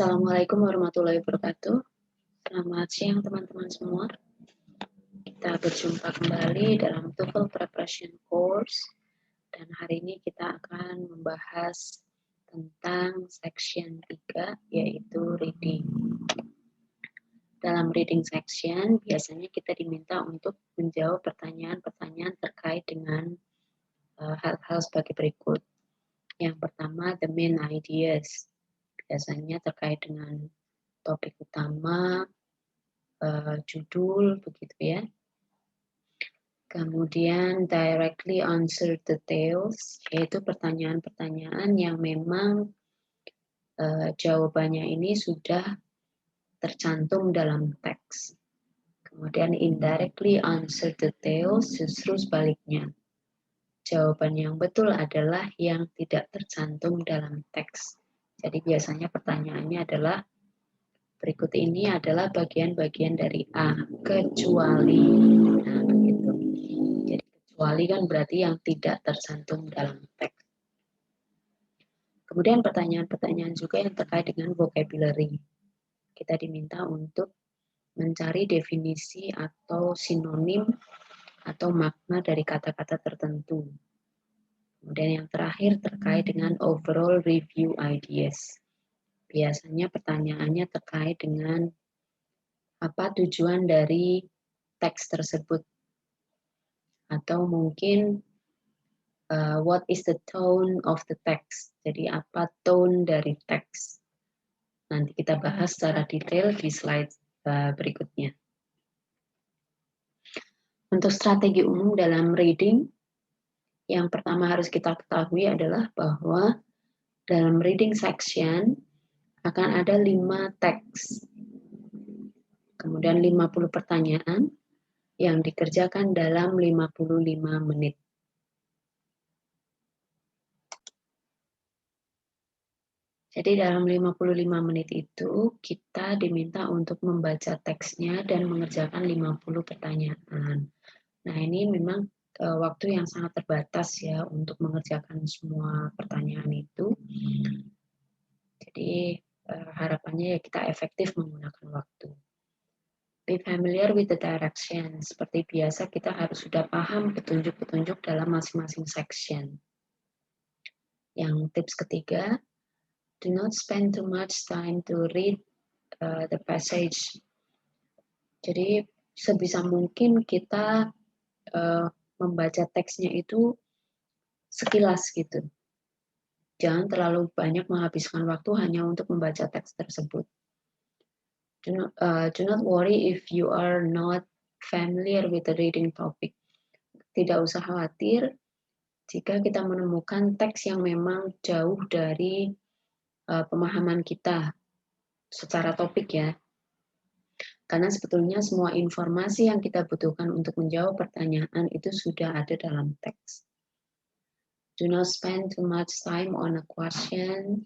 Assalamualaikum warahmatullahi wabarakatuh. Selamat siang teman-teman semua. Kita berjumpa kembali dalam TOEFL Preparation Course dan hari ini kita akan membahas tentang section 3 yaitu reading. Dalam reading section biasanya kita diminta untuk menjawab pertanyaan-pertanyaan terkait dengan hal-hal sebagai berikut. Yang pertama, the main ideas. Biasanya terkait dengan topik utama, judul, begitu ya. Kemudian directly answer details, yaitu pertanyaan-pertanyaan yang memang jawabannya ini sudah tercantum dalam teks. Kemudian indirectly answer details, justru sebaliknya. Jawaban yang betul adalah yang tidak tercantum dalam teks. Jadi biasanya pertanyaannya adalah berikut ini adalah bagian-bagian dari A, kecuali. Nah, begitu. Jadi kecuali kan berarti yang tidak tercantum dalam teks. Kemudian pertanyaan-pertanyaan juga yang terkait dengan vocabulary. Kita diminta untuk mencari definisi atau sinonim atau makna dari kata-kata tertentu. Kemudian yang terakhir terkait dengan overall review ideas. Biasanya pertanyaannya terkait dengan apa tujuan dari teks tersebut. Atau mungkin what is the tone of the text. Jadi apa tone dari teks. Nanti kita bahas secara detail di slide berikutnya. Untuk strategi umum dalam reading, yang pertama harus kita ketahui adalah bahwa dalam reading section akan ada 5 teks. Kemudian 50 pertanyaan yang dikerjakan dalam 55 menit. Jadi dalam 55 menit itu kita diminta untuk membaca teksnya dan mengerjakan 50 pertanyaan. Nah ini memang waktu yang sangat terbatas ya untuk mengerjakan semua pertanyaan itu. Jadi harapannya ya kita efektif menggunakan waktu. Be familiar with the direction. Seperti biasa kita harus sudah paham petunjuk-petunjuk dalam masing-masing section. Yang tips ketiga, do not spend too much time to read the passage. Jadi sebisa mungkin kita membaca teksnya itu sekilas gitu. Jangan terlalu banyak menghabiskan waktu hanya untuk membaca teks tersebut. Do not worry if you are not familiar with the reading topic. Tidak usah khawatir jika kita menemukan teks yang memang jauh dari pemahaman kita secara topik ya. Karena sebetulnya semua informasi yang kita butuhkan untuk menjawab pertanyaan itu sudah ada dalam teks. Do not spend too much time on a question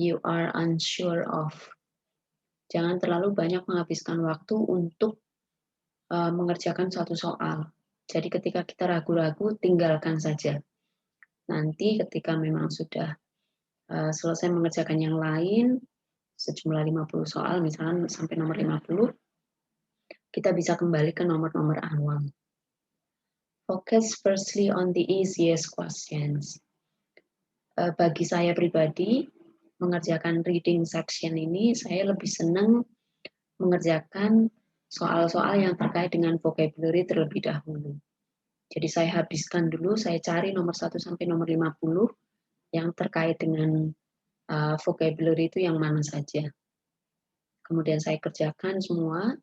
you are unsure of. Jangan terlalu banyak menghabiskan waktu untuk mengerjakan suatu soal. Jadi ketika kita ragu-ragu, tinggalkan saja. Nanti ketika memang sudah selesai mengerjakan yang lain, sejumlah 50 soal, misalnya sampai nomor 50, kita bisa kembali ke nomor-nomor awal. Focus firstly on the easiest questions. Bagi saya pribadi, mengerjakan reading section ini, saya lebih senang mengerjakan soal-soal yang terkait dengan vocabulary terlebih dahulu. Jadi saya habiskan dulu, saya cari nomor 1 sampai nomor 50 yang terkait dengan vocabulary itu yang mana saja. Kemudian saya kerjakan semua,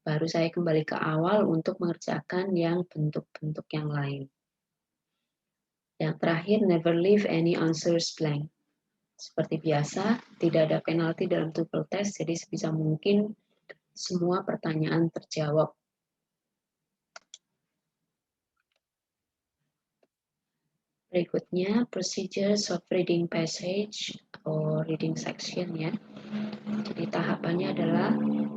baru saya kembali ke awal untuk mengerjakan yang bentuk-bentuk yang lain. Yang terakhir, never leave any answers blank. Seperti biasa, tidak ada penalti dalam TOEFL test, jadi sebisa mungkin semua pertanyaan terjawab. Berikutnya, procedures of reading passage atau reading section ya. Jadi tahapannya adalah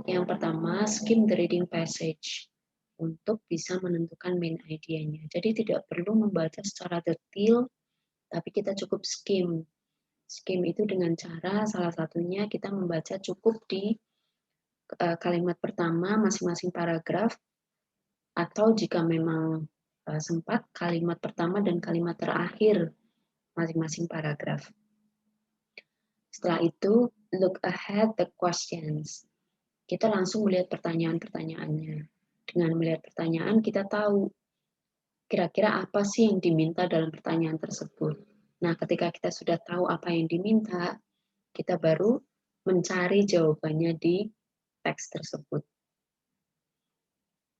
yang pertama, skim the reading passage untuk bisa menentukan main idea-nya. Jadi tidak perlu membaca secara detail, tapi kita cukup skim. Skim itu dengan cara salah satunya kita membaca cukup di kalimat pertama masing-masing paragraf, atau jika memang sempat kalimat pertama dan kalimat terakhir masing-masing paragraf. Setelah itu, look ahead the questions. Kita langsung melihat pertanyaan-pertanyaannya. Dengan melihat pertanyaan, kita tahu kira-kira apa sih yang diminta dalam pertanyaan tersebut. Nah, ketika kita sudah tahu apa yang diminta, kita baru mencari jawabannya di teks tersebut.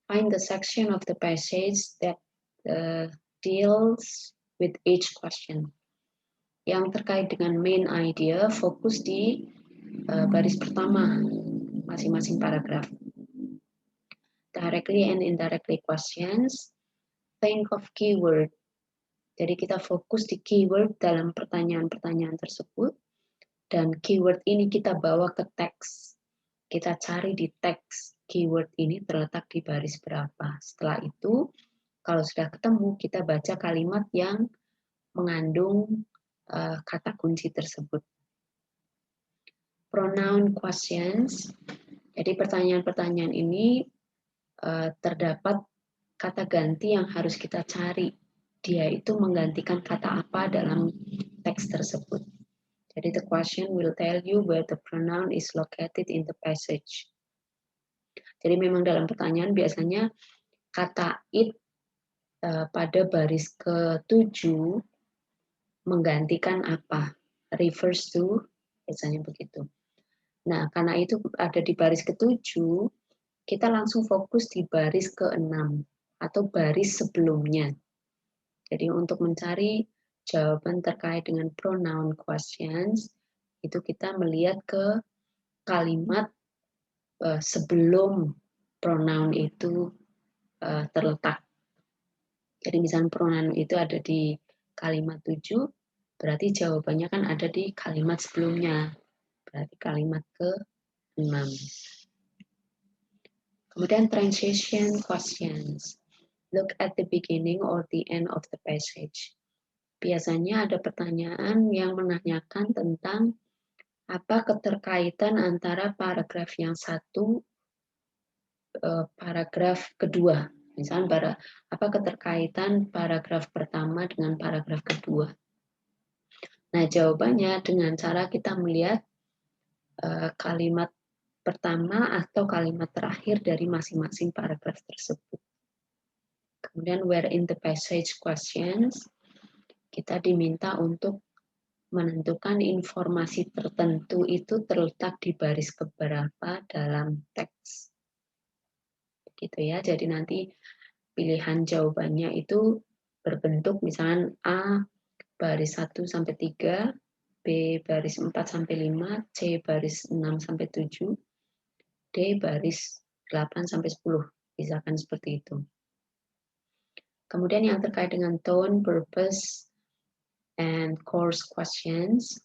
Find the section of the passage that deals with each question. Yang terkait dengan main idea, fokus di baris pertama masing-masing paragraf. Directly and indirectly questions, think of keyword. Jadi kita fokus di keyword dalam pertanyaan-pertanyaan tersebut, dan keyword ini kita bawa ke teks. Kita cari di teks, keyword ini terletak di baris berapa. Setelah itu, kalau sudah ketemu, kita baca kalimat yang mengandung kata kunci tersebut. Pronoun questions. Jadi pertanyaan-pertanyaan ini terdapat kata ganti yang harus kita cari. Dia itu menggantikan kata apa dalam teks tersebut. Jadi the question will tell you where the pronoun is located in the passage. Jadi memang dalam pertanyaan biasanya kata it pada baris ke-7 menggantikan apa, refers to, biasanya begitu. Nah, karena itu ada di baris ke-7, kita langsung fokus di baris ke-6 atau baris sebelumnya. Jadi untuk mencari jawaban terkait dengan pronoun questions, itu kita melihat ke kalimat sebelum pronoun itu terletak. Jadi misalnya pronoun itu ada di kalimat 7, berarti jawabannya kan ada di kalimat sebelumnya. Berarti kalimat ke-6. Kemudian transition questions. Look at the beginning or the end of the passage. Biasanya ada pertanyaan yang menanyakan tentang apa keterkaitan antara paragraf yang satu, paragraf kedua. Misalnya apa keterkaitan paragraf pertama dengan paragraf kedua. Nah, jawabannya dengan cara kita melihat kalimat pertama atau kalimat terakhir dari masing-masing paragraf tersebut. Kemudian where in the passage questions, kita diminta untuk menentukan informasi tertentu itu terletak di baris keberapa dalam teks. Begitu ya, jadi nanti pilihan jawabannya itu berbentuk misalnya A baris 1 sampai 3, B baris 4 sampai 5, C baris 6 sampai 7, D baris 8 sampai 10. Misalkan seperti itu. Kemudian yang terkait dengan tone, purpose, and course questions,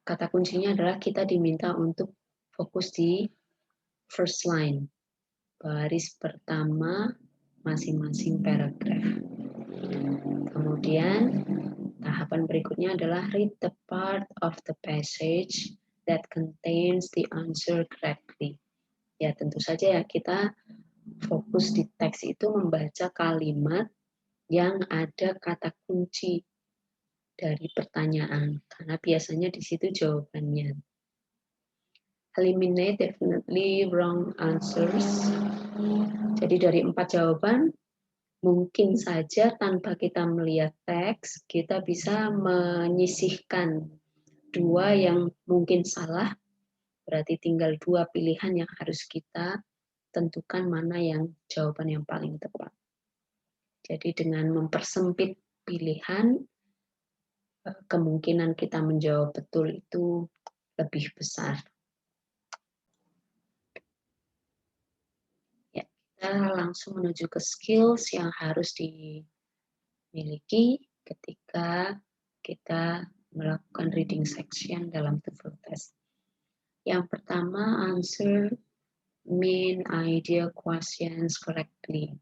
kata kuncinya adalah kita diminta untuk fokus di first line, baris pertama masing-masing paragraf. Kemudian tahapan berikutnya adalah read the part of the passage that contains the answer correctly. Ya tentu saja ya kita fokus di teks itu membaca kalimat yang ada kata kunci dari pertanyaan, karena biasanya di situ jawabannya. Eliminate definitely wrong answers. Jadi dari 4 jawaban, mungkin saja tanpa kita melihat teks, kita bisa menyisihkan 2 yang mungkin salah, berarti tinggal 2 pilihan yang harus kita tentukan mana yang jawaban yang paling tepat. Jadi dengan mempersempit pilihan, kemungkinan kita menjawab betul itu lebih besar. Ya, kita langsung menuju ke skills yang harus dimiliki ketika kita melakukan reading section dalam TOEFL test. Yang pertama, answer main idea questions correctly.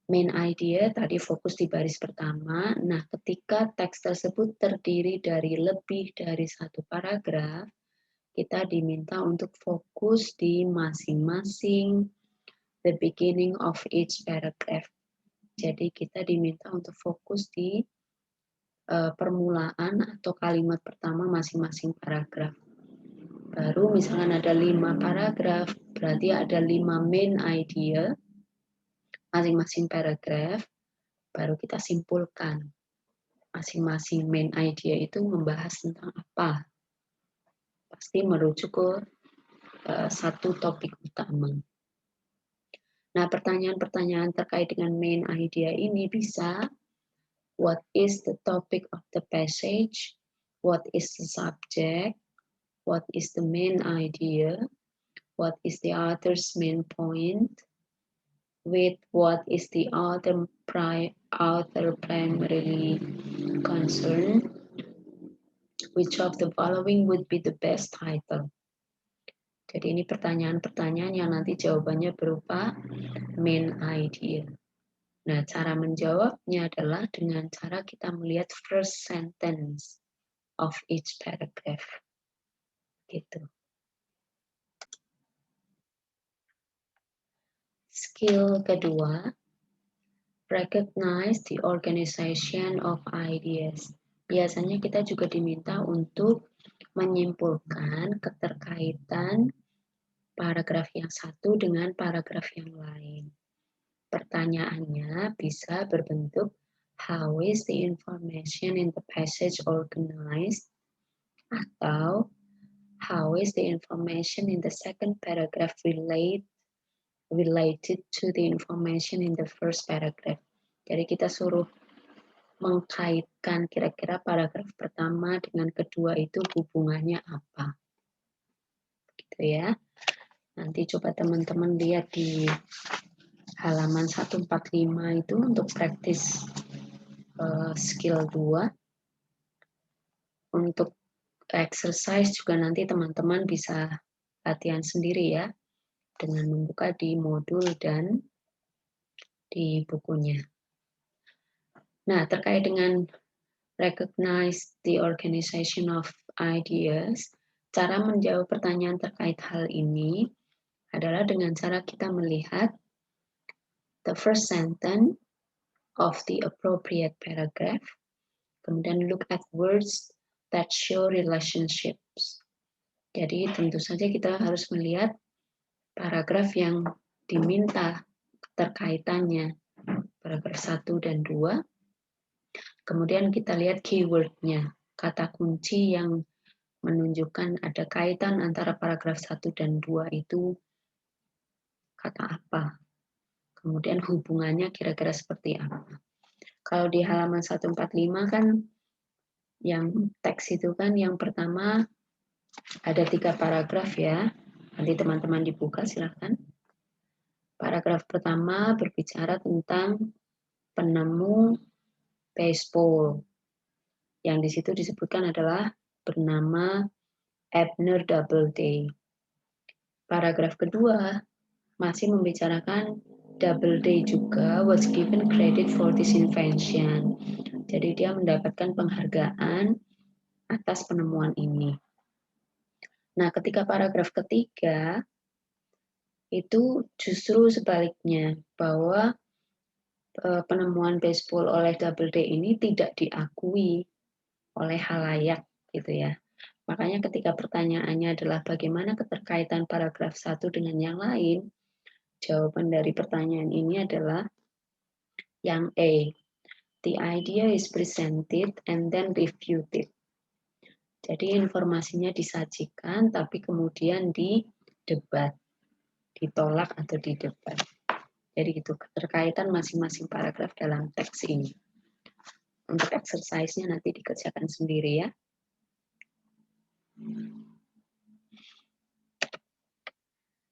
Main idea tadi fokus di baris pertama. Nah, ketika teks tersebut terdiri dari lebih dari satu paragraf, kita diminta untuk fokus di masing-masing the beginning of each paragraph. Jadi kita diminta untuk fokus di permulaan atau kalimat pertama masing-masing paragraf. Baru misalkan ada 5 paragraf, berarti ada 5 main idea masing-masing paragraf, baru kita simpulkan. Masing-masing main idea itu membahas tentang apa. Pasti merujuk ke satu topik utama. Nah, pertanyaan-pertanyaan terkait dengan main idea ini bisa, what is the topic of the passage? What is the subject? What is the main idea? What is the author's main point? With what is the author primarily concerned? Which of the following would be the best title? Jadi ini pertanyaan-pertanyaan yang nanti jawabannya berupa main idea. Nah, cara menjawabnya adalah dengan cara kita melihat first sentence of each paragraph. Gitu. Skill kedua, recognize the organization of ideas. Biasanya kita juga diminta untuk menyimpulkan keterkaitan paragraf yang satu dengan paragraf yang lain. Pertanyaannya bisa berbentuk how is the information in the passage organized, atau how is the information in the second paragraph related to the information in the first paragraph. Jadi kita suruh mengkaitkan kira-kira paragraf pertama dengan kedua itu hubungannya apa. Gitu ya. Nanti coba teman-teman lihat di halaman 145 itu untuk praktis skill 2. Untuk exercise juga nanti teman-teman bisa latihan sendiri ya, dengan membuka di modul dan di bukunya. Nah, terkait dengan recognize the organization of ideas, cara menjawab pertanyaan terkait hal ini adalah dengan cara kita melihat the first sentence of the appropriate paragraph, kemudian look at words that show relationships. Jadi tentu saja kita harus melihat paragraf yang diminta keterkaitannya, paragraf 1 dan 2. Kemudian kita lihat keyword-nya, kata kunci yang menunjukkan ada kaitan antara paragraf 1 dan 2 itu kata apa. Kemudian hubungannya kira-kira seperti apa. Kalau di halaman 145 kan yang teks itu kan yang pertama ada 3 paragraf ya. Nanti teman-teman dibuka silahkan. Paragraf pertama berbicara tentang penemu baseball. Yang di situ disebutkan adalah bernama Abner Doubleday. Paragraf kedua masih membicarakan Doubleday juga was given credit for this invention. Jadi dia mendapatkan penghargaan atas penemuan ini. Nah, ketika paragraf ketiga itu justru sebaliknya, bahwa penemuan baseball oleh Doubleday ini tidak diakui oleh halayak gitu ya. Makanya ketika pertanyaannya adalah bagaimana keterkaitan paragraf 1 dengan yang lain, jawaban dari pertanyaan ini adalah yang A. The idea is presented and then refuted. Jadi informasinya disajikan tapi kemudian didebat, ditolak atau didebat. Jadi itu keterkaitan masing-masing paragraf dalam teks ini. Untuk exercise-nya nanti dikerjakan sendiri ya.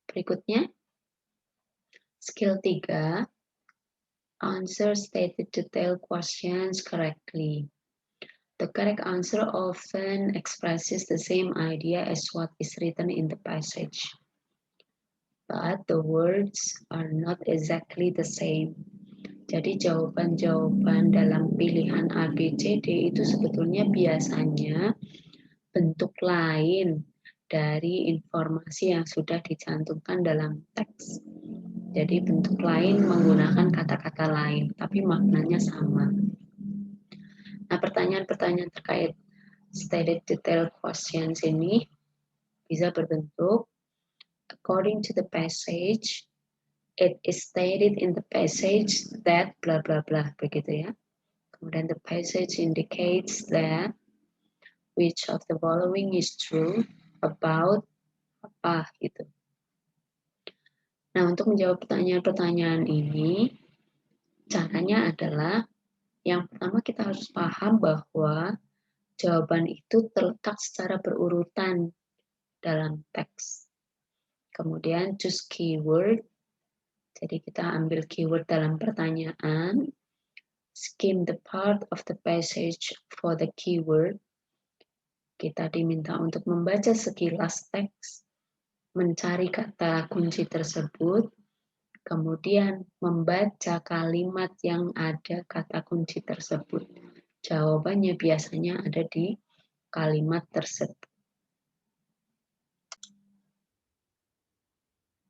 Berikutnya, skill 3, answer stated detailed questions correctly. The correct answer often expresses the same idea as what is written in the passage. But the words are not exactly the same. Jadi jawaban-jawaban dalam pilihan A, B, C, D itu sebetulnya biasanya bentuk lain dari informasi yang sudah dicantumkan dalam teks. Jadi bentuk lain menggunakan kata-kata lain, tapi maknanya sama. Nah, pertanyaan-pertanyaan terkait stated detail questions ini bisa berbentuk according to the passage, it is stated in the passage that bla bla bla, begitu ya. Kemudian the passage indicates that which of the following is true about apa gitu. Nah, untuk menjawab pertanyaan-pertanyaan ini, caranya adalah yang pertama kita harus paham bahwa jawaban itu terletak secara berurutan dalam teks. Kemudian choose keyword. Jadi kita ambil keyword dalam pertanyaan. Skim the part of the passage for the keyword. Kita diminta untuk membaca sekilas teks, mencari kata kunci tersebut, kemudian membaca kalimat yang ada kata kunci tersebut. Jawabannya biasanya ada di kalimat tersebut.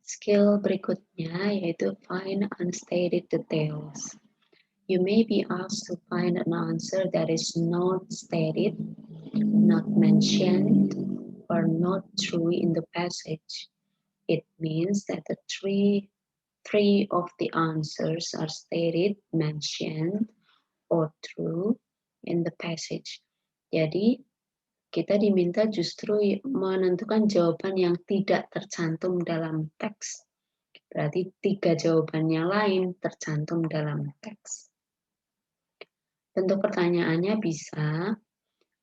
Skill berikutnya yaitu find unstated details. You may be asked to find an answer that is not stated, not mentioned, or not true in the passage. It means that the three of the answers are stated, mentioned, or true in the passage. Jadi, kita diminta justru menentukan jawaban yang tidak tercantum dalam teks. Berarti 3 jawabannya lain tercantum dalam teks. Bentuk pertanyaannya bisa,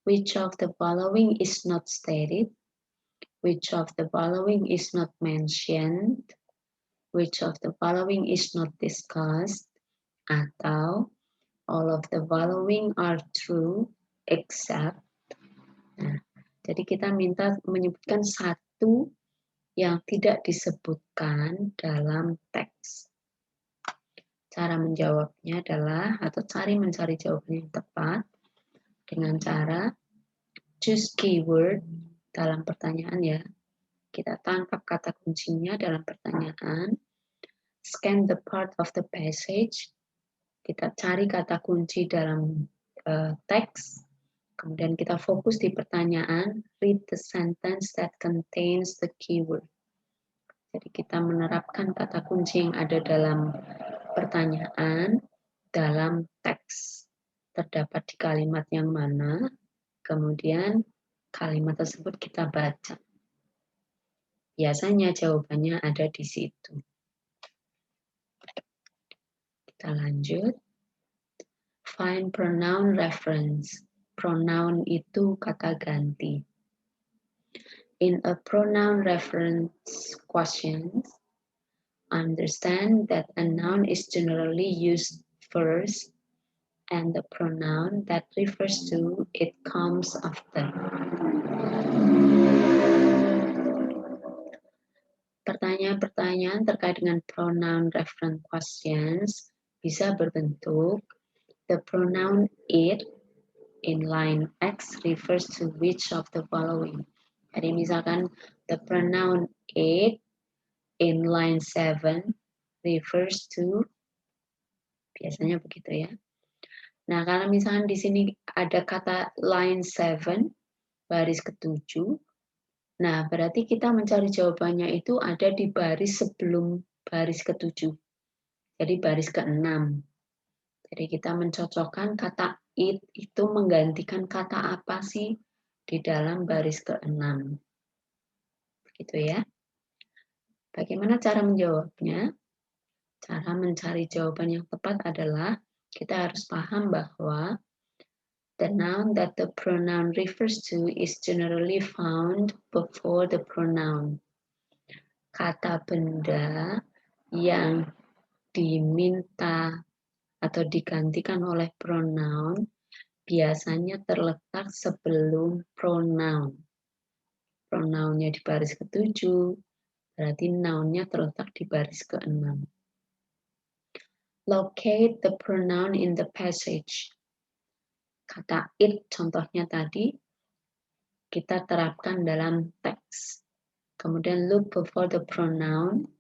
which of the following is not stated? Which of the following is not mentioned? Which of the following is not discussed? Atau all of the following are true except. Nah, jadi kita minta menyebutkan satu yang tidak disebutkan dalam teks. Cara menjawabnya adalah atau mencari jawaban yang tepat dengan cara choose keyword dalam pertanyaan ya. Kita tangkap kata kuncinya dalam pertanyaan. Scan the part of the passage. Kita cari kata kunci dalam teks. Kemudian kita fokus di pertanyaan. Read the sentence that contains the keyword. Jadi kita menerapkan kata kunci yang ada dalam pertanyaan dalam teks. Terdapat di kalimat yang mana, kemudian kalimat tersebut kita baca. Biasanya jawabannya ada di situ. Kita lanjut. Find pronoun reference. Pronoun itu kata ganti. In a pronoun reference questions, understand that a noun is generally used first and the pronoun that refers to it comes after. Pertanyaan-pertanyaan terkait dengan pronoun reference questions bisa berbentuk the pronoun it in line X refers to which of the following. Jadi misalkan the pronoun it in line 7 refers to, biasanya begitu ya. Nah, kalau misalkan di sini ada kata line 7, baris ke-7, nah berarti kita mencari jawabannya itu ada di baris sebelum baris ke-7. Jadi baris ke-6. Jadi kita mencocokkan kata it itu menggantikan kata apa sih di dalam baris ke-6. Begitu ya. Bagaimana cara menjawabnya? Cara mencari jawaban yang tepat adalah kita harus paham bahwa the noun that the pronoun refers to is generally found before the pronoun. Kata benda yang diminta atau digantikan oleh pronoun biasanya terletak sebelum pronoun. Pronounnya di baris ke-7, berarti nounnya terletak di baris ke-6. Locate the pronoun in the passage. Kata it contohnya tadi kita terapkan dalam teks. Kemudian look for the pronoun.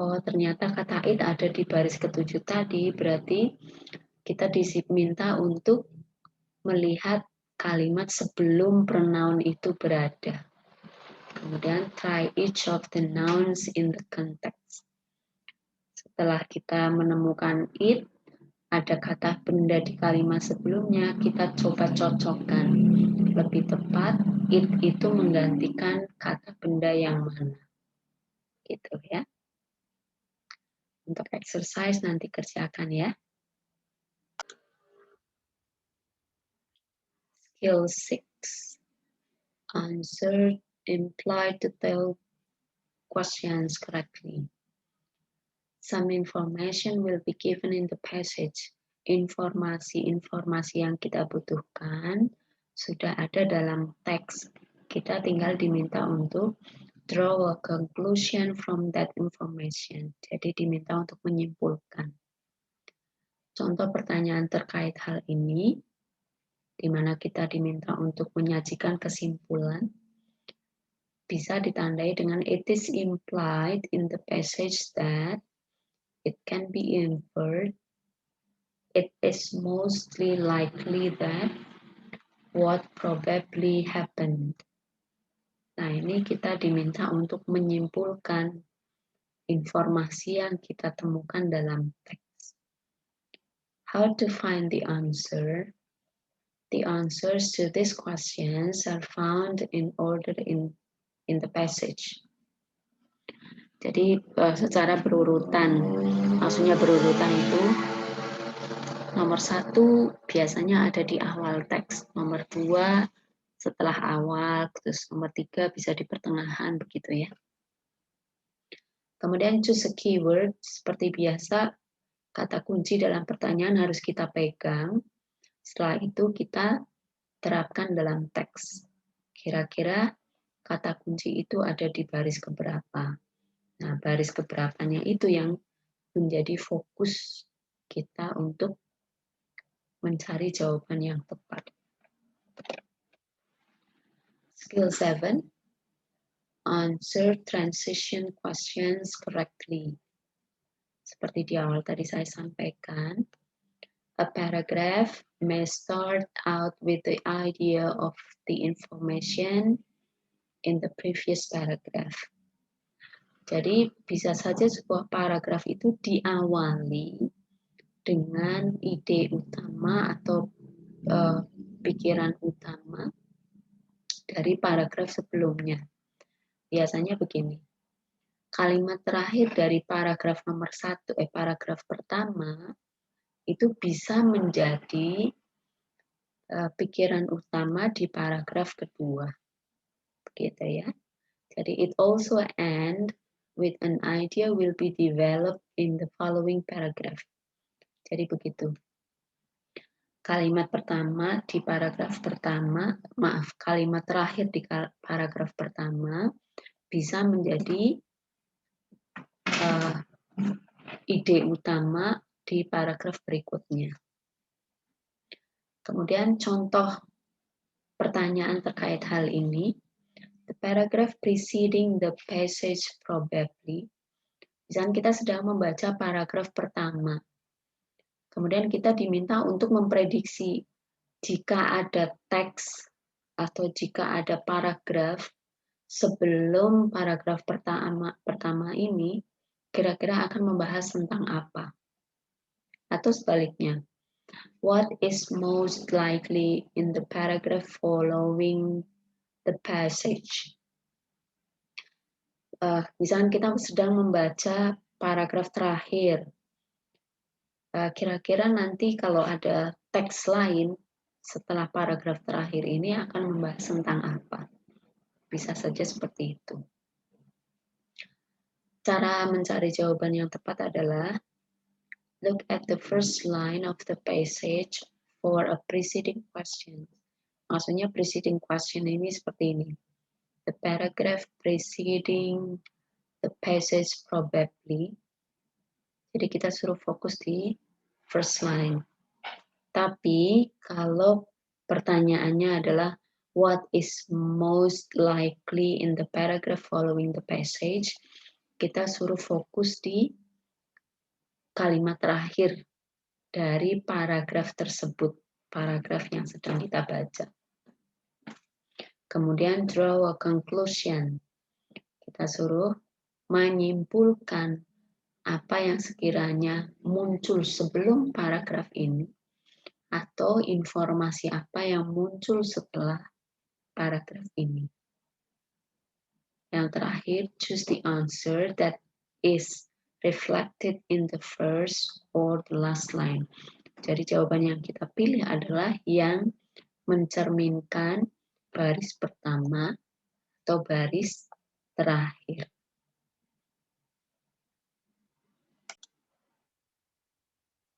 Oh, ternyata kata it ada di baris ke-7 tadi, berarti kita diminta untuk melihat kalimat sebelum pronoun itu berada. Kemudian try each of the nouns in the context. Setelah kita menemukan it, ada kata benda di kalimat sebelumnya, kita coba cocokkan. Lebih tepat, it itu menggantikan kata benda yang mana. Gitu ya. Untuk exercise nanti kerjakan ya. Skill 6. Answer implied detailed questions correctly. Some information will be given in the passage. Informasi-informasi yang kita butuhkan sudah ada dalam teks. Kita tinggal diminta untuk draw a conclusion from that information. Jadi diminta untuk menyimpulkan. Contoh pertanyaan terkait hal ini, di mana kita diminta untuk menyajikan kesimpulan, bisa ditandai dengan it is implied in the passage that, it can be inferred, it is mostly likely that, what probably happened. Nah, ini kita diminta untuk menyimpulkan informasi yang kita temukan dalam teks. How to find the answer? The answers to these questions are found in order in the passage. Jadi secara berurutan, maksudnya berurutan itu nomor 1 biasanya ada di awal teks, nomor 2 setelah awal, terus nomor 3 bisa di pertengahan begitu ya. Kemudian choose a keyword, seperti biasa kata kunci dalam pertanyaan harus kita pegang. Setelah itu kita terapkan dalam teks. Kira-kira kata kunci itu ada di baris keberapa. Nah, baris keberapanya itu yang menjadi fokus kita untuk mencari jawaban yang tepat. Skill 7. Answer transition questions correctly. Seperti di awal tadi saya sampaikan, a paragraph may start out with the idea of the information in the previous paragraph. Jadi bisa saja sebuah paragraf itu diawali dengan ide utama atau pikiran utama dari paragraf sebelumnya. Biasanya begini, kalimat terakhir dari paragraf nomor 1, paragraf pertama, itu bisa menjadi pikiran utama di paragraf kedua. Begitu ya. Jadi it also end with an idea will be developed in the following paragraph. Jadi begitu. Kalimat pertama di paragraf pertama, kalimat terakhir di paragraf pertama bisa menjadi ide utama di paragraf berikutnya. Kemudian contoh pertanyaan terkait hal ini, the paragraph preceding the passage probably. Misalnya kita sedang membaca paragraf pertama. Kemudian kita diminta untuk memprediksi jika ada teks atau jika ada paragraf sebelum paragraf pertama ini, kira-kira akan membahas tentang apa. Atau sebaliknya, what is most likely in the paragraph following the passage. Misalnya kita sedang membaca paragraf terakhir. Kira-kira nanti kalau ada teks lain setelah paragraf terakhir ini akan membahas tentang apa. Bisa saja seperti itu. Cara mencari jawaban yang tepat adalah look at the first line of the passage for a preceding question. Maksudnya preceding question ini seperti ini. The paragraph preceding the passage probably. Jadi kita suruh fokus di first line. Tapi kalau pertanyaannya adalah what is most likely in the paragraph following the passage, kita suruh fokus di kalimat terakhir dari paragraf tersebut, paragraf yang sedang kita baca. Kemudian draw a conclusion. Kita suruh menyimpulkan apa yang sekiranya muncul sebelum paragraf ini atau informasi apa yang muncul setelah paragraf ini. Yang terakhir, choose the answer that is reflected in the first or the last line. Jadi jawaban yang kita pilih adalah yang mencerminkan baris pertama atau baris terakhir.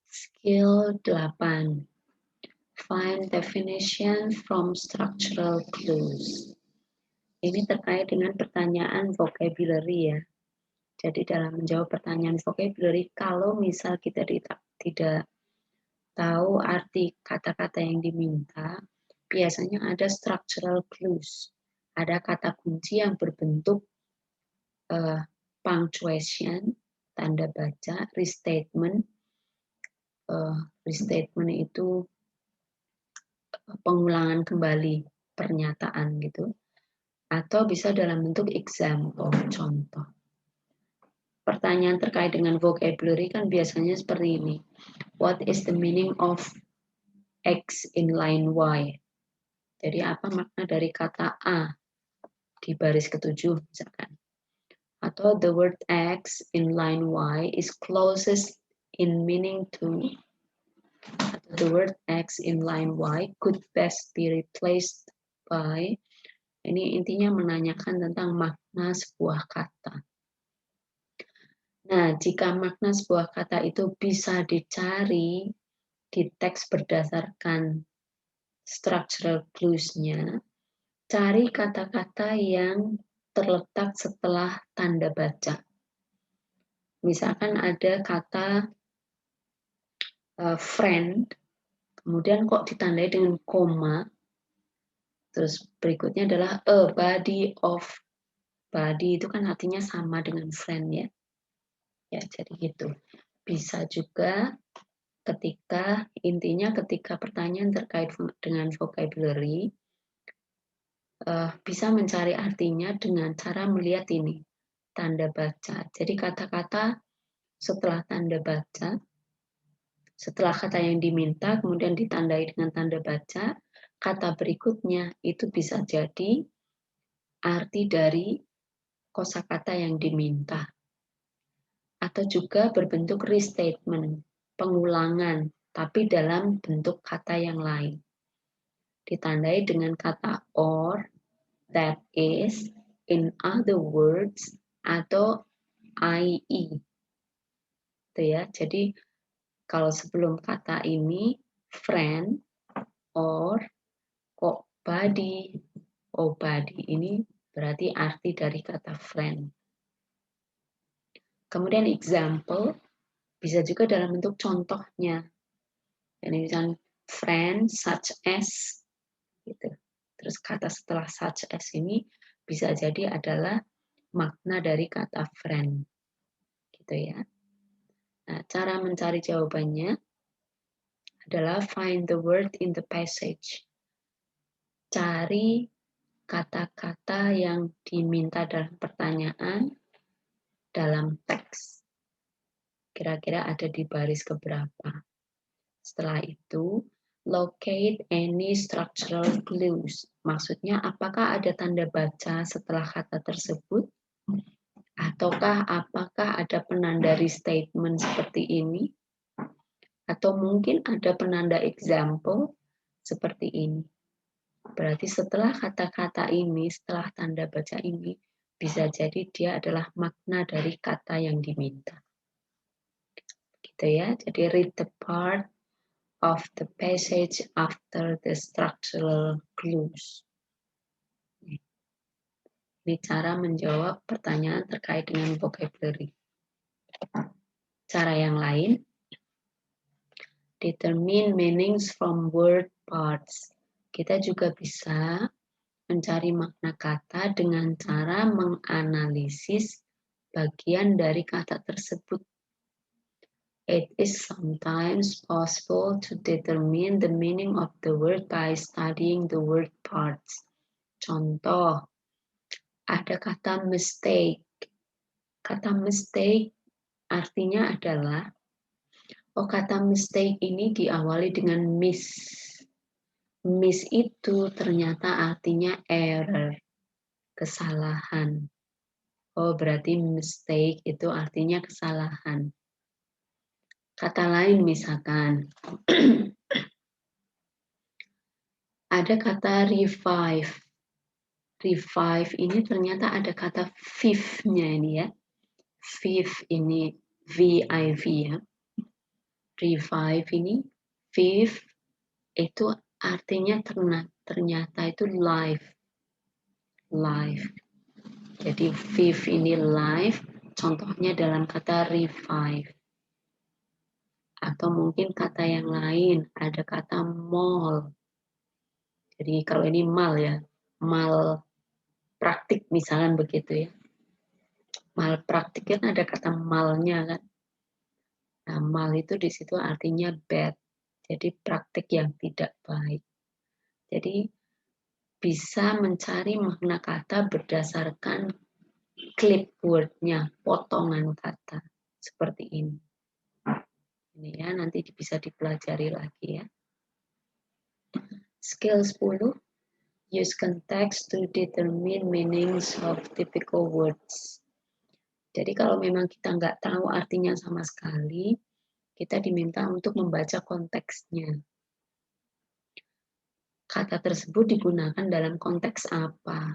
Skill 8. Find definition from structural clues. Ini terkait dengan pertanyaan vocabulary ya. Jadi dalam menjawab pertanyaan vocabulary, kalau misal kita tidak tahu arti kata-kata yang diminta, biasanya ada structural clues. Ada kata kunci yang berbentuk punctuation, tanda baca, restatement. Restatement itu pengulangan kembali pernyataan gitu. Atau bisa dalam bentuk example, contoh. Pertanyaan terkait dengan vocabulary kan biasanya seperti ini. What is the meaning of X in line Y? Jadi apa makna dari kata A di baris ketujuh misalkan. Atau the word X in line Y is closest in meaning to, atau the word X in line Y could best be replaced by. Ini intinya menanyakan tentang makna sebuah kata. Nah, jika makna sebuah kata itu bisa dicari di teks berdasarkan structural clues-nya, cari kata-kata yang terletak setelah tanda baca. Misalkan ada kata friend, kemudian kok ditandai dengan koma, terus berikutnya adalah a body of. Body itu kan artinya sama dengan friend ya. Ya, jadi gitu. Bisa juga intinya ketika pertanyaan terkait dengan vocabulary, bisa mencari artinya dengan cara melihat ini, tanda baca. Jadi kata-kata setelah tanda baca, setelah kata yang diminta, kemudian ditandai dengan tanda baca, kata berikutnya itu bisa jadi arti dari kosakata yang diminta. Atau juga berbentuk restatement, pengulangan, tapi dalam bentuk kata yang lain. Ditandai dengan kata or, that is, in other words, atau i.e. Itu ya. Jadi kalau sebelum kata ini friend or kok body, oh body ini berarti arti dari kata friend. Kemudian example bisa juga dalam bentuk contohnya. Jadi misalnya friend such as gitu. Terus kata setelah such as ini bisa jadi adalah makna dari kata friend. Gitu ya. Nah, cara mencari jawabannya adalah find the word in the passage. Cari kata-kata yang diminta dalam pertanyaan dalam teks. Kira-kira ada di baris keberapa. Setelah itu, locate any structural clues. Maksudnya, apakah ada tanda baca setelah kata tersebut? Ataukah apakah ada penanda restatement seperti ini? Atau mungkin ada penanda example seperti ini. Berarti setelah kata-kata ini, setelah tanda baca ini, bisa jadi dia adalah makna dari kata yang diminta. Gitu ya. Jadi read the part of the passage after the structural clues. Ini cara menjawab pertanyaan terkait dengan vocabulary. Cara yang lain, determine meanings from word parts. Kita juga bisa mencari makna kata dengan cara menganalisis bagian dari kata tersebut. It is sometimes possible to determine the meaning of the word by studying the word parts. Contoh, ada kata mistake. Kata mistake artinya adalah, kata mistake ini diawali dengan miss. Miss itu ternyata artinya error, kesalahan. Berarti mistake itu artinya kesalahan. Kata lain misalkan, ada kata revive. Revive ini ternyata ada kata vive-nya ini ya. Vive ini V-I-V ya. Revive ini, vive itu artinya ternyata itu live. Live. Jadi vive ini live, contohnya dalam kata revive. Atau mungkin kata yang lain, ada kata mall. Jadi kalau ini mal ya, mal praktik misalnya begitu ya. Mal praktik kan ada kata malnya kan. Nah, mal itu di situ artinya bad. Jadi praktik yang tidak baik. Jadi bisa mencari makna kata berdasarkan clip word-nya, potongan kata. Seperti ini. Ini ya, nanti bisa dipelajari lagi ya. Skill 10. Use context to determine meanings of typical words. Jadi kalau memang kita nggak tahu artinya sama sekali, kita diminta untuk membaca konteksnya. Kata tersebut digunakan dalam konteks apa?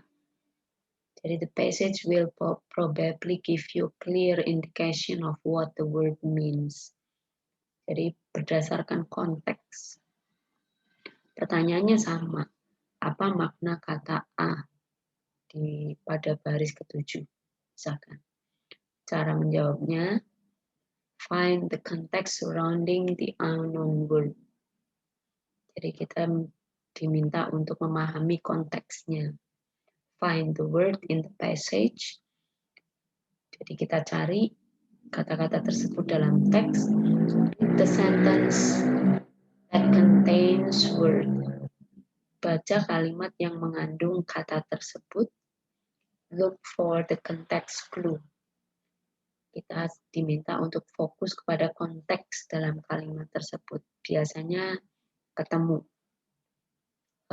Jadi the passage will probably give you clear indication of what the word means. Jadi berdasarkan konteks. Pertanyaannya sama. Apa makna kata A pada baris ke-7? Misalkan. Cara menjawabnya, find the context surrounding the unknown word. Jadi kita diminta untuk memahami konteksnya. Find the word in the passage. Jadi kita cari kata-kata tersebut dalam teks. The sentence that contains word. Baca kalimat yang mengandung kata tersebut. Look for the context clue. Kita diminta untuk fokus kepada konteks dalam kalimat tersebut. Biasanya ketemu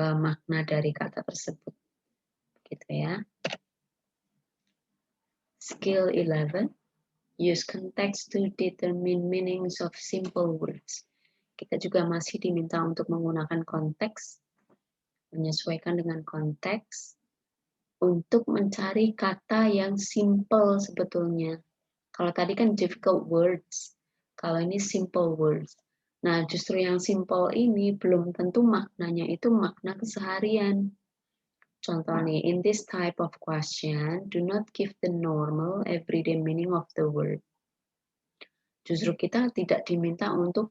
makna dari kata tersebut. Gitu ya. Skill 11. Use context to determine meanings of simple words. Kita juga masih diminta untuk menggunakan konteks, menyesuaikan dengan konteks, untuk mencari kata yang simple sebetulnya. Kalau tadi kan difficult words, kalau ini simple words. Nah, justru yang simple ini belum tentu maknanya itu makna keseharian. Contoh nih, in this type of question, do not give the normal everyday meaning of the word. Justru kita tidak diminta untuk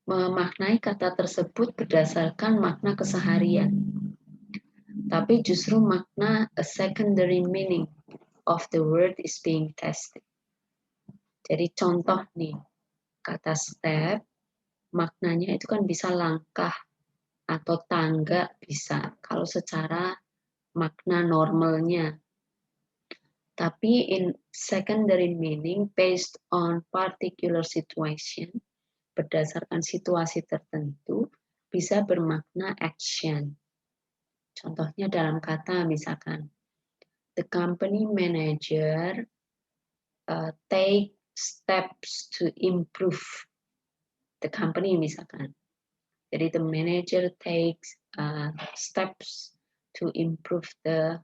memaknai kata tersebut berdasarkan makna keseharian. Tapi justru makna a secondary meaning of the word is being tested. Jadi contoh nih, kata step, maknanya itu kan bisa langkah atau tangga bisa, kalau secara makna normalnya. Tapi in secondary meaning based on particular situation, berdasarkan situasi tertentu, bisa bermakna action. Contohnya dalam kata misalkan, the company manager take steps to improve the company misalkan. Jadi the manager takes steps to improve the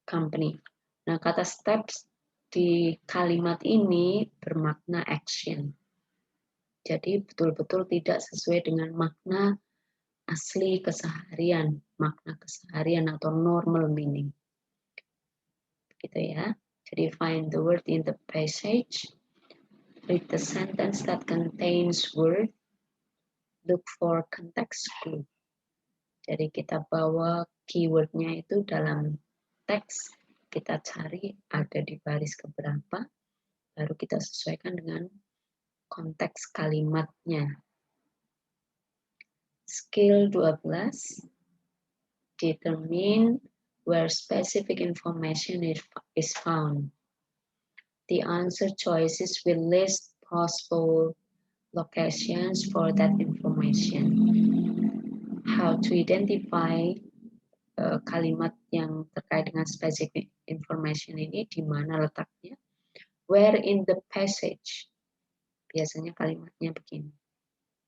company. Nah, kata steps di kalimat ini bermakna action. Jadi betul-betul tidak sesuai dengan makna asli keseharian, makna keseharian atau normal meaning. Gitu ya. Jadi find the word in the passage. Read the sentence that contains word. Look for context clue. Jadi kita bawa keywordnya itu dalam teks, kita cari ada di baris keberapa, baru kita sesuaikan dengan konteks kalimatnya. Skill 12, determine where specific information is found. The answer choices will list possible locations for that information. How to identify kalimat yang terkait dengan specific information ini, di mana letaknya. Where in the passage. Biasanya kalimatnya begini.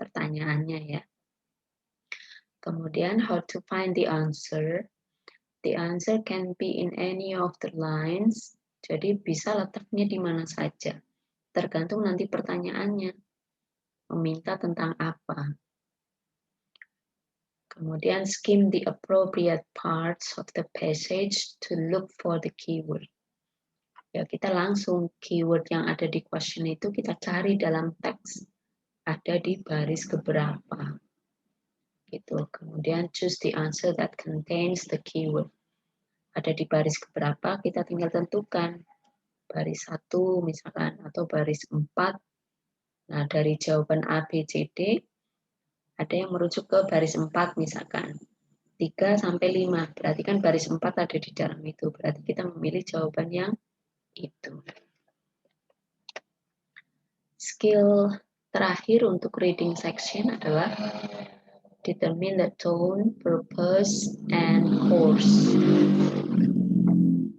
Pertanyaannya ya. Kemudian how to find the answer. The answer can be in any of the lines. Jadi bisa letaknya di mana saja. Tergantung nanti pertanyaannya. Meminta tentang apa. Kemudian skim the appropriate parts of the passage to look for the keyword. Ya, kita langsung keyword yang ada di question itu kita cari dalam teks. Ada di baris keberapa. Gitu. Kemudian choose the answer that contains the keyword. Ada di baris keberapa, kita tinggal tentukan. Baris 1 misalkan, atau baris 4. Nah, dari jawaban A, B, C, D, ada yang merujuk ke baris 4 misalkan. 3 sampai 5, berarti kan baris 4 ada di dalam itu. Berarti kita memilih jawaban yang itu. Skill terakhir untuk reading section adalah determine the tone, purpose, and course.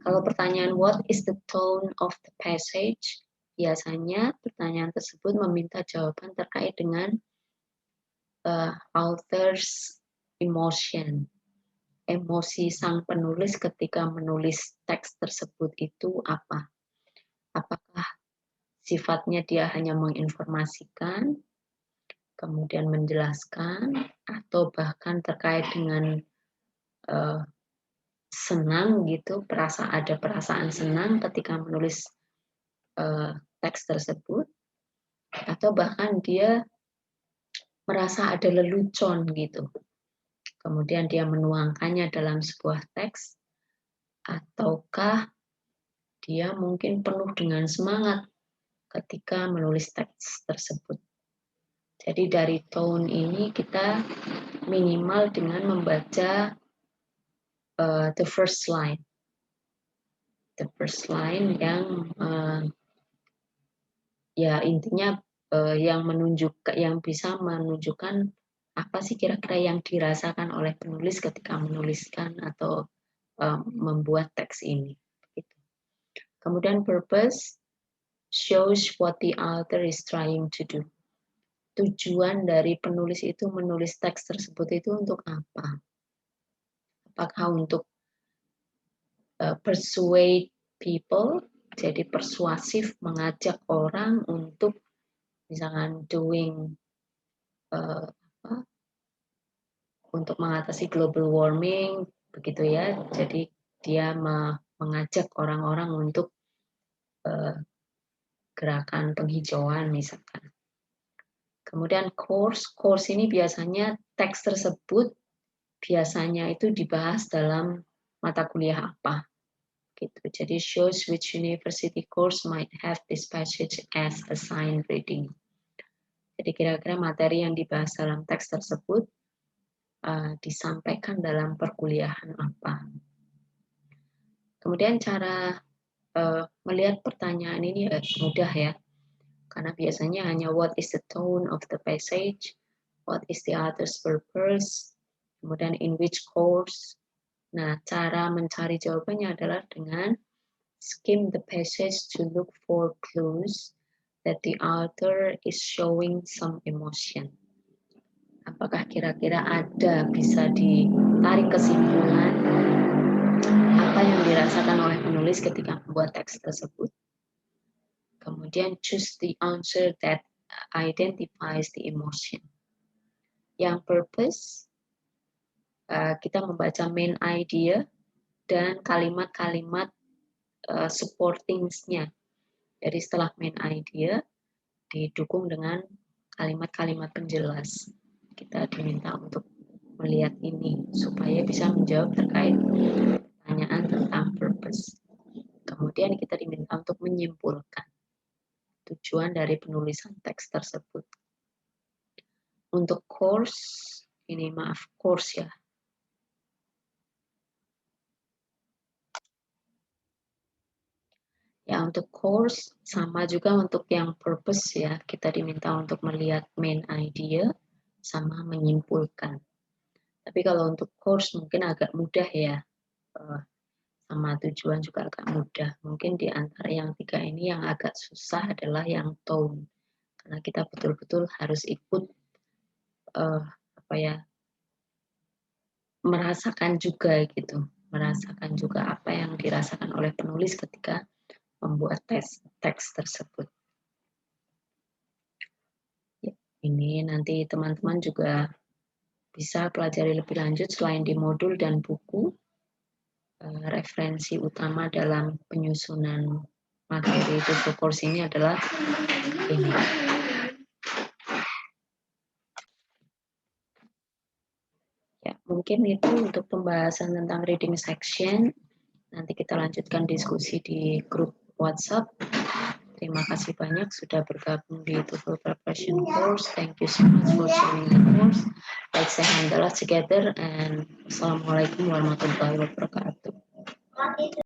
Kalau pertanyaan what is the tone of the passage, biasanya pertanyaan tersebut meminta jawaban terkait dengan author's emotion. Emosi sang penulis ketika menulis teks tersebut itu apa? Apakah sifatnya dia hanya menginformasikan, kemudian menjelaskan, atau bahkan terkait dengan senang gitu, ada perasaan senang ketika menulis teks tersebut, atau bahkan dia merasa ada lelucon gitu. Kemudian dia menuangkannya dalam sebuah teks, ataukah dia mungkin penuh dengan semangat ketika menulis teks tersebut. Jadi dari tone ini kita minimal dengan membaca the first line. The first line yang ya intinya yang bisa menunjukkan apa sih kira-kira yang dirasakan oleh penulis ketika menuliskan atau membuat teks ini. Kemudian purpose shows what the author is trying to do. Tujuan dari penulis itu menulis teks tersebut itu untuk apa? Apakah untuk persuade people, jadi persuasif, mengajak orang untuk misalkan untuk mengatasi global warming, begitu ya. Jadi dia mengajak orang-orang untuk gerakan penghijauan misalkan. Kemudian course ini biasanya teks tersebut biasanya itu dibahas dalam mata kuliah apa. Gitu. Jadi shows which university course might have this passage as assigned reading. Jadi kira-kira materi yang dibahas dalam teks tersebut disampaikan dalam perkuliahan apa. Kemudian cara melihat pertanyaan ini mudah ya. Karena biasanya hanya what is the tone of the passage, what is the author's purpose, kemudian in which course. Nah, cara mencari jawabannya adalah dengan skim the passage to look for clues that the author is showing some emotion. Apakah kira-kira bisa ditarik kesimpulan apa yang dirasakan oleh penulis ketika membuat teks tersebut? Kemudian choose the answer that identifies the emotion. Yang purpose, kita membaca main idea dan kalimat-kalimat supportingsnya. Jadi setelah main idea, didukung dengan kalimat-kalimat penjelas. Kita diminta untuk melihat ini supaya bisa menjawab terkait pertanyaan tentang purpose. Kemudian kita diminta untuk menyimpulkan tujuan dari penulisan teks tersebut. Untuk course, course ya. Ya, untuk course sama juga untuk yang purpose ya, kita diminta untuk melihat main idea sama menyimpulkan. Tapi kalau untuk course mungkin agak mudah ya, sama tujuan juga agak mudah. Mungkin di antara yang tiga ini yang agak susah adalah yang tone, karena kita betul-betul harus ikut merasakan juga gitu, merasakan juga apa yang dirasakan oleh penulis ketika membuat teks tersebut. Ya, ini nanti teman-teman juga bisa pelajari lebih lanjut selain di modul dan buku. Referensi utama dalam penyusunan materi tutor course ini adalah ini. Ya, mungkin itu untuk pembahasan tentang reading section. Nanti kita lanjutkan diskusi di grup WhatsApp. Terima kasih banyak sudah bergabung di TOEFL Preparation Course. Thank you so much for joining the course. Let's say hamdalah together and Assalamualaikum warahmatullahi wabarakatuh.